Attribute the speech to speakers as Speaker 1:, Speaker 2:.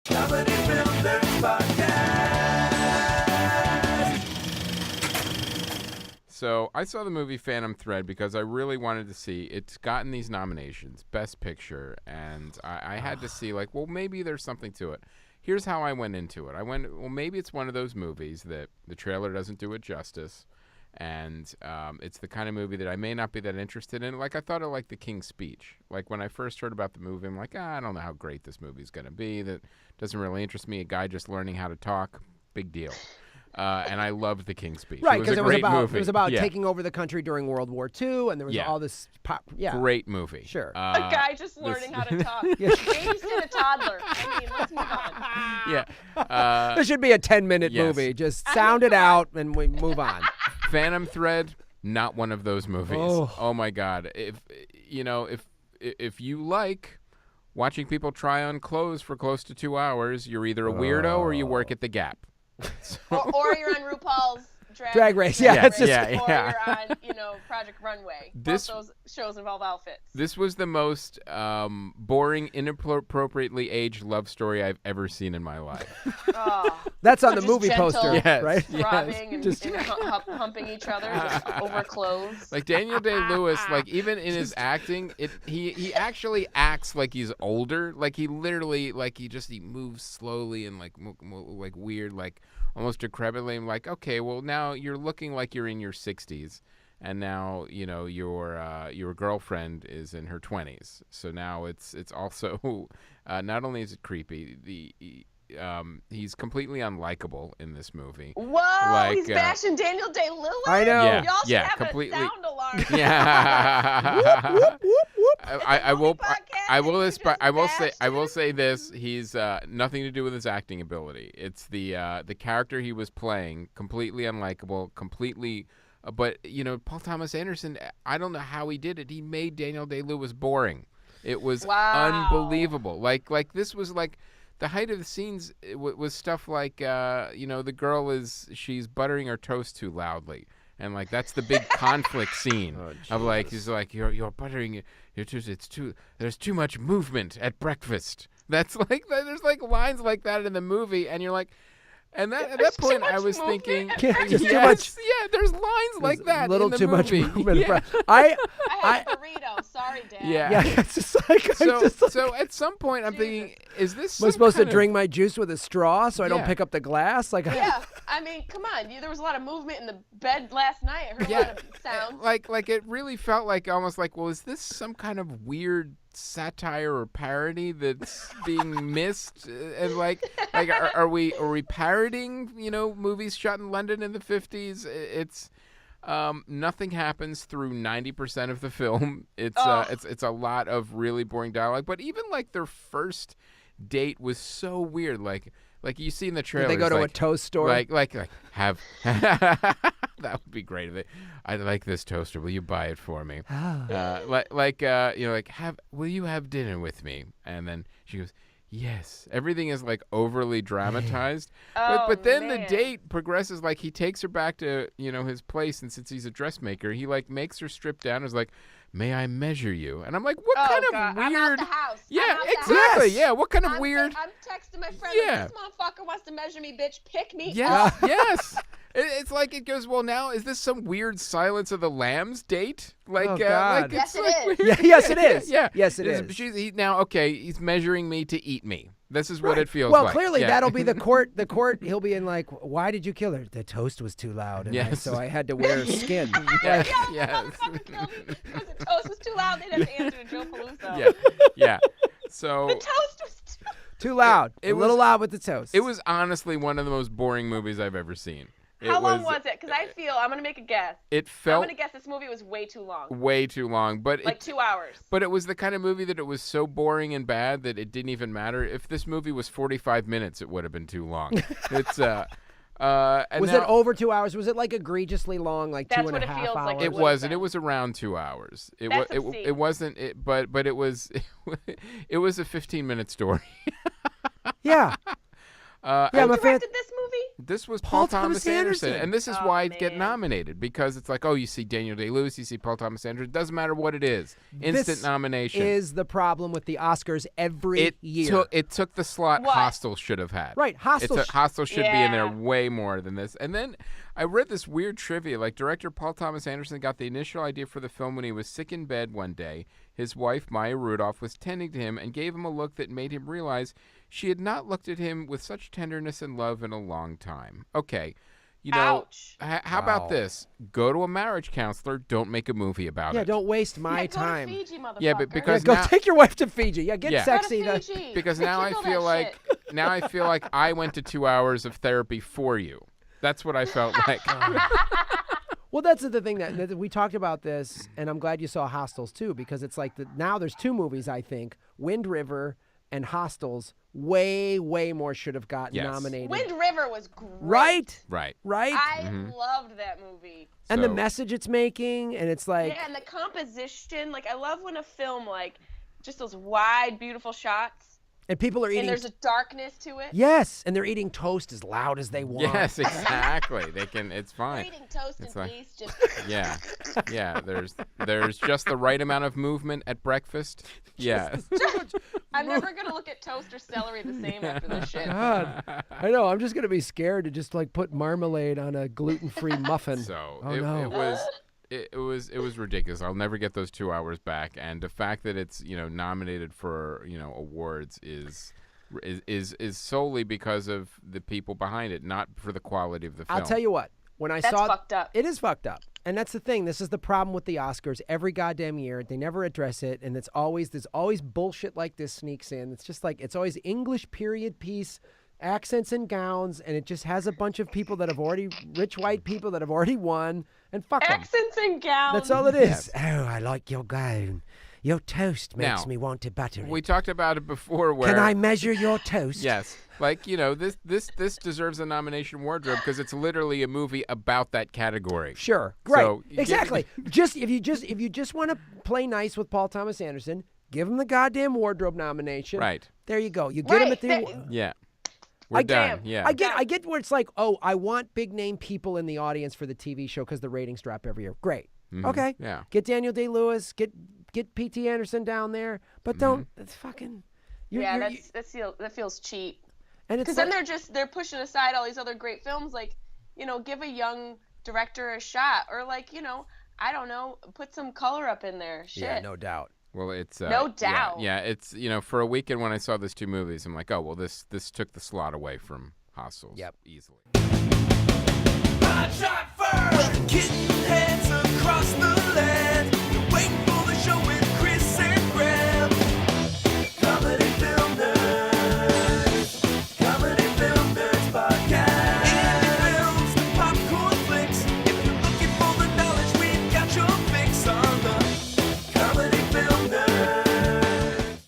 Speaker 1: Comedy Film Nerds Podcast.
Speaker 2: So I saw the movie Phantom Thread because I really wanted to see. It's gotten these nominations, Best Picture, and I had to see, like, well, maybe there's something to it. Here's how I went into it. I went, well, maybe it's one of those movies that the trailer doesn't do it justice, and it's the kind of movie that I may not be that interested in. Like, I thought of, like, The King's Speech. Like, when I first heard about the movie, I'm like, I don't know how great this movie's going to be. That doesn't really interest me. A guy just learning how to talk, big deal. And I loved The King's Speech.
Speaker 3: Right, because it was about
Speaker 2: Yeah.
Speaker 3: taking over the country during World War II, and there was all this
Speaker 2: Great movie.
Speaker 3: Sure.
Speaker 4: A guy just learning how to talk. Babysit a toddler. I mean, let's move on.
Speaker 2: Yeah.
Speaker 3: This should be a 10-minute movie. Just sound it out, and we move on.
Speaker 2: Phantom Thread, not one of those movies. Oh my God. If you like watching people try on clothes for close to 2 hours, you're either a weirdo or you work at the Gap.
Speaker 4: Or you're on RuPaul's
Speaker 3: Drag Race. Yeah,
Speaker 4: Race,
Speaker 3: that's
Speaker 4: or you're on, Project Runway. Both those shows involve outfits.
Speaker 2: This was the most boring, inappropriately aged love story I've ever seen in my life.
Speaker 3: That's on the
Speaker 4: Just
Speaker 3: movie
Speaker 4: gentle,
Speaker 3: poster,
Speaker 2: Yes.
Speaker 3: right?
Speaker 4: Throbbing and
Speaker 3: Just-
Speaker 4: humping each other just over clothes.
Speaker 2: Like Daniel Day-Lewis, like even in his acting, he actually acts like he's older. Like he literally, like he moves slowly and like weird, like almost decrepitly. I'm like, okay, well now you're looking like you're in your 60s, and now your girlfriend is in her 20s. So now it's also not only is it creepy, he's completely unlikable in this movie.
Speaker 4: Whoa, he's bashing Daniel Day-Lewis?
Speaker 3: I know.
Speaker 4: Y'all should have
Speaker 2: completely.
Speaker 4: a sound alarm.
Speaker 2: Yeah. I will say this. He's nothing to do with his acting ability. It's the character he was playing, completely unlikable, completely. But Paul Thomas Anderson, I don't know how he did it. He made Daniel Day-Lewis boring. It was unbelievable. Like this was like. The height of the scenes was stuff like, the girl she's buttering her toast too loudly. And, like, that's the big conflict scene of, like, he's like, you're buttering your toast. There's too much movement at breakfast. That's like, there's, like, lines like that in the movie. And you're like, and at that point I was thinking,
Speaker 3: too much.
Speaker 2: Yeah, there's lines like that
Speaker 3: little
Speaker 2: in the
Speaker 3: too
Speaker 2: movie.
Speaker 3: much movement.
Speaker 2: Yeah.
Speaker 4: I had burrito. Sorry, Dad.
Speaker 2: Yeah.
Speaker 3: It's just like,
Speaker 2: So at some point I'm thinking, is this
Speaker 3: am I supposed to
Speaker 2: kind of-
Speaker 3: drink my juice with a straw so I don't pick up the glass? Like,
Speaker 4: Yeah, I mean, come on. There was a lot of movement in the bed last night. I heard a lot of sounds.
Speaker 2: Like it really felt like almost like, well, is this some kind of weird satire or parody that's being missed? And like are we parodying movies shot in London in the 50s? It's nothing happens through 90% of the film. It's a lot of really boring dialogue. But even like their first date was so weird. Like you see in the trailer,
Speaker 3: they go to a toast store.
Speaker 2: Like have that would be great. I like this toaster. Will you buy it for me? Will you have dinner with me? And then she goes, yes. Everything is like overly dramatized. But then the date progresses. Like he takes her back to his place, and since he's a dressmaker, he like makes her strip down. And is like, may I measure you? And I'm like, what kind of weird?
Speaker 4: I'm out the house.
Speaker 2: Yeah,
Speaker 4: I'm out the
Speaker 2: exactly.
Speaker 3: house.
Speaker 2: Yeah, what kind of weird?
Speaker 4: I'm texting my friend.
Speaker 2: Yeah.
Speaker 4: Like, this motherfucker wants to measure me, bitch. Pick me
Speaker 2: Yes,
Speaker 4: up.
Speaker 2: yes. It's like it goes, well, now is this some weird Silence of the Lambs date? Like,
Speaker 3: God.
Speaker 4: Yes, it
Speaker 2: like
Speaker 4: is.
Speaker 2: weird.
Speaker 3: Yes, it is.
Speaker 2: Yeah.
Speaker 3: Yes, it is.
Speaker 2: He's measuring me to eat me. This is what it feels
Speaker 3: well,
Speaker 2: like.
Speaker 3: clearly
Speaker 2: Yeah.
Speaker 3: that'll be the court. The court, he'll be in like, why did you kill her? The toast was too loud, and so I had to wear skin.
Speaker 2: Yes,
Speaker 4: Yeah,
Speaker 2: yes.
Speaker 4: motherfucker killed me because the toast was too loud. They'd have to answer to Joe Peluso.
Speaker 2: Yeah. So
Speaker 4: The toast was
Speaker 3: Too loud.
Speaker 2: It
Speaker 3: a little
Speaker 2: was-
Speaker 3: loud with the toast.
Speaker 2: it was honestly one of the most boring movies I've ever seen.
Speaker 4: How long was it? Because I feel, I'm going to make a guess.
Speaker 2: It
Speaker 4: I'm
Speaker 2: felt
Speaker 4: going to guess this movie was way too long.
Speaker 2: way too long, but
Speaker 4: Like 2 hours.
Speaker 2: But it was the kind of movie that it was so boring and bad that it didn't even matter. If this movie was 45 minutes, it would have been too long. It's and
Speaker 3: was
Speaker 2: now,
Speaker 3: it over 2 hours? Was it like egregiously long, like
Speaker 4: That's
Speaker 3: 2.5
Speaker 4: what it feels
Speaker 3: hours?
Speaker 4: like
Speaker 2: It
Speaker 4: would've
Speaker 2: wasn't.
Speaker 4: been.
Speaker 2: It was around 2 hours.
Speaker 4: That's
Speaker 2: It
Speaker 4: obscene.
Speaker 2: wasn't. But it was. It was a 15-minute story.
Speaker 3: Yeah.
Speaker 2: And-
Speaker 3: I'm a fan.
Speaker 4: Directed this movie?
Speaker 2: This was Paul Thomas Anderson. And this is why it get
Speaker 4: man.
Speaker 2: nominated, because it's like, oh, you see Daniel Day-Lewis, you see Paul Thomas Anderson. It doesn't matter what it is. Instant nomination.
Speaker 3: Is the problem with the Oscars every year.
Speaker 2: It took the slot Hostel should have had.
Speaker 3: Right, Hostel.
Speaker 2: Hostel should be in there way more than this. And then I read this weird trivia. Like, director Paul Thomas Anderson got the initial idea for the film when he was sick in bed one day. His wife, Maya Rudolph, was tending to him and gave him a look that made him realize she had not looked at him with such tenderness and love in a long time. Okay. You know, how about this? Go to a marriage counselor. Don't make a movie about it.
Speaker 3: Yeah, don't waste my time.
Speaker 4: Go to Fiji, motherfucker.
Speaker 2: Yeah, but because
Speaker 3: go
Speaker 2: now,
Speaker 3: take your wife to Fiji. Yeah, get sexy.
Speaker 4: Go to Fiji.
Speaker 2: Because now I feel like I went to 2 hours of therapy for you. That's what I felt like.
Speaker 3: Well, that's the thing that we talked about this, and I'm glad you saw Hostels too, because it's like now there's two movies, I think, Wind River and Hostels. Way more should have gotten nominated.
Speaker 4: Wind River was great.
Speaker 3: Right.
Speaker 4: I loved that movie.
Speaker 3: And the message it's making, and it's like...
Speaker 4: Yeah, and the composition. Like, I love when a film, like, just those wide, beautiful shots.
Speaker 3: And people are eating...
Speaker 4: And there's a darkness to it.
Speaker 3: Yes, and they're eating toast as loud as they want.
Speaker 2: Yes, exactly. They can. It's fine.
Speaker 4: They're eating toast in peace. Just...
Speaker 2: Yeah. There's just the right amount of movement at breakfast. Yeah.
Speaker 4: I'm never gonna look at toast or celery the same after this shit.
Speaker 3: God, I know. I'm just gonna be scared to just like put marmalade on a gluten-free muffin.
Speaker 2: So
Speaker 3: it
Speaker 2: it was ridiculous. I'll never get those 2 hours back. And the fact that it's nominated for awards is solely because of the people behind it, not for the quality of the film.
Speaker 3: I'll tell you what. When I
Speaker 4: That's
Speaker 3: saw
Speaker 4: fucked up.
Speaker 3: It is fucked up. And that's the thing. This is the problem with the Oscars. Every goddamn year, they never address it, and there's always bullshit like this sneaks in. It's just like it's always English period piece, accents and gowns, and it just has a bunch of people that have already rich white people that have already won, and fuck them.
Speaker 4: Accents and gowns.
Speaker 3: That's all it is. Oh, I like your gown. Your toast makes me want to butter it.
Speaker 2: We talked about it before. Where
Speaker 3: can I measure your toast?
Speaker 2: Yes. Like, this deserves a nomination wardrobe because it's literally a movie about that category.
Speaker 3: Sure. Great.
Speaker 2: So,
Speaker 3: exactly. If you just want to play nice with Paul Thomas Anderson, give him the goddamn wardrobe nomination.
Speaker 2: Right.
Speaker 3: There you go. You get him at the
Speaker 2: Yeah. We're done. Yeah.
Speaker 3: I get where it's like, oh, I want big name people in the audience for the TV show because the ratings drop every year. Great.
Speaker 2: Mm-hmm.
Speaker 3: Okay.
Speaker 2: Yeah.
Speaker 3: Get Daniel Day-Lewis, get P.T. Anderson down there, but don't. It's fucking.
Speaker 4: That feels cheap.
Speaker 3: And it's
Speaker 4: because then they're pushing aside all these other great films, like give a young director a shot, or like I don't know, put some color up in there. Shit.
Speaker 3: Yeah, no doubt.
Speaker 2: Well, it's
Speaker 4: no doubt.
Speaker 2: Yeah, it's for a weekend when I saw those two movies, I'm like, oh well, this took the slot away from Hostels.
Speaker 3: Yep,
Speaker 2: easily.
Speaker 1: I shot first, getting heads across the land, waiting for the show.